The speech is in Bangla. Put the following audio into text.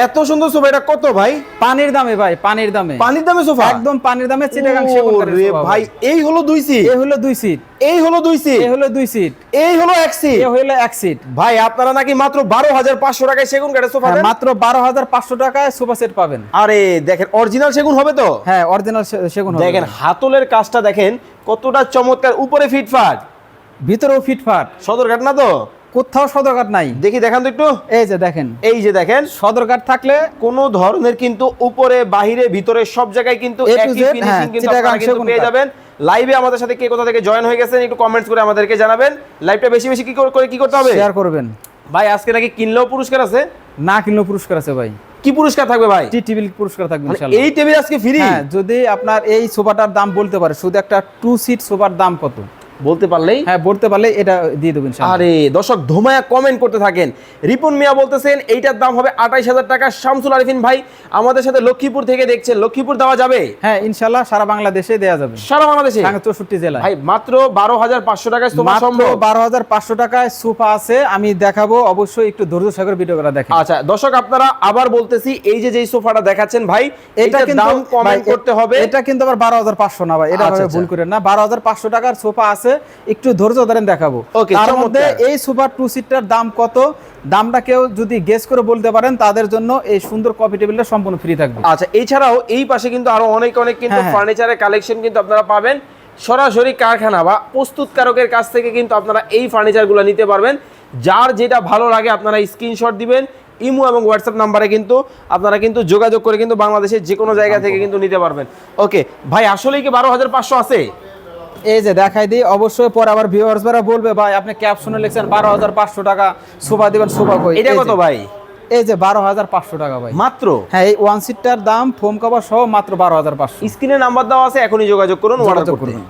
এত সুন্দর সোফা, এটা কত ভাই? পানির দামে ভাই, পানির দামে। পানির দামে সোফা? একদম পানির দামে চিটাগাং সেগুন কাঠের সোফা ভাই। এই হলো 2 সিট, এই হলো 2 সিট, এই হলো 2 সিট, এই হলো 2 সিট, এই হলো 1 সিট, এই হলো 1 সিট। ভাই আপনারা নাকি মাত্র 12,500 টাকায় সেগুন কাঠের সোফা দেন? মাত্র 12,500 টাকায় সোফা সেট পাবেন। আরে দেখেন, অরিজিনাল সেগুন হবে তো? হ্যাঁ, অরিজিনাল সেগুন হবে। দেখেন হাতলের কাজটা দেখেন কতটা চমৎকার, উপরে ফিটফাট, ভিতরেও ফিটফাট, সদরঘাট না তো? কোথাও সদরঘাট নাই। দেখি দেখান তো একটু। এই যে দেখেন, এই যে দেখেন, সদরঘাট থাকলে কোন ধরনের কিন্তু উপরে বাহিরে ভিতরে সব জায়গায় কিন্তু A to একই Z, ফিনিশিং হ্যাঁ, কিন্তু চিটাগাং আপনারা কিন্তু সেগুন পেয়ে কাঠ। যাবেন। লাইভে আমাদের সাথে কে কোথা থেকে জয়েন হয়ে গেছেন একটু কমেন্টস করে আমাদেরকে জানাবেন। লাইভটা বেশি বেশি কি করে কি করতে হবে শেয়ার করবেন। ভাই? আজকে নাকি কিনলেও পুরস্কার আছে? না কিনলেও পুরস্কার আছে ভাই, কি পুরস্কার থাকবে ভাই? টি টেবিল পুরস্কার থাকবে মানে ইনশাআল্লাহ। এই টেবিল আজকে ফ্রি? হ্যাঁ, যদি আপনার এই সোফাটার দাম বলতে পারে, শুধু একটা 2 সিট সোফার দাম কত বলতে পারলেই, হ্যাঁ বলতে পারলে এটা দিয়ে দেবেন ইনশাআল্লাহ। আরে দর্শক ধোমায়া কমেন্ট করতে থাকেন। রিপন মিয়া বলতেছেন এইটার দাম হবে 28,000 টাকা। শামসুল আরিফিন ভাই আমাদের সাথে লক্ষ্মীপুর থেকে দেখছেন, লক্ষ্মীপুর দেওয়া যাবে? হ্যাঁ ইনশাআল্লাহ, সারা বাংলাদেশে দেয়া যাবে, সারা বাংলাদেশে 64 জেলায়। ভাই মাত্র 12,500 টাকায় সোফা মাত্র সম্ভব? 12,500 টাকায় সোফা আছে, আমি দেখাবো, অবশ্যই একটু ধৈর্য সহকারে ভিডিও করে দেখেন। আচ্ছা দর্শক আপনারা আবার বলতেছি, এই যে যেই সোফাটা দেখাচ্ছেন ভাই, এটা এটার কিন্তু দাম কমেন্ট ভাই, করতে হবে। এটা কিন্তু আবার 12,500 না ভাই, এটা আচ্ছা, ভাবে ভুল আচ্ছা। করেন না। 12,500 টাকার সোফা আছে, একটু ধৈর্য ধরেন দেখাবো। ওকে, তার চমৎকার। মধ্যে এই সোফা 2 সিটার দাম কত, দামটা কেউ যদি গেস করে বলতে পারেন তাদের জন্য এই সুন্দর কফি টেবিলটা সম্পূর্ণ ফ্রি থাকবে। আচ্ছা এছাড়াও এই পাশে কিন্তু আরো অনেক কিন্তু হ্যাঁ। ফার্নিচারের কালেকশন কিন্তু আপনারা পাবেন সরাসরি কারখানা বা প্রস্তুতকারকের কাছ থেকে কিন্তু আপনারা এই ফার্নিচারগুলো নিতে পারবেন। যার যেটা ভালো লাগে আপনারা স্ক্রিনশট দিবেন, ইমো এবং হোয়াটসঅ্যাপ নাম্বারে কিন্তু আপনারা কিন্তু যোগাযোগ করে কিন্তু বাংলাদেশের যে কোনো জায়গা থেকে কিন্তু নিতে পারবেন। ওকে ভাই, আসলেই কি 12,500 আছে? এই যে দেখাই দিই, অবশ্যই পরে আবার ভিউয়ার্সরা বলবে ভাই আপনি ক্যাপশনে লিখছেন 12,500 টাকা সোফা দিবেন, সোফা কই? এটা কত ভাই? এই যে 12,500 টাকা ভাই মাত্র? হ্যাঁ, এই 1 সিটটার দাম ফোম কভার সহ মাত্র 12,500। স্ক্রিনে নাম্বার দেওয়া আছে, এখনই যোগাযোগ করুন, অর্ডার করুন।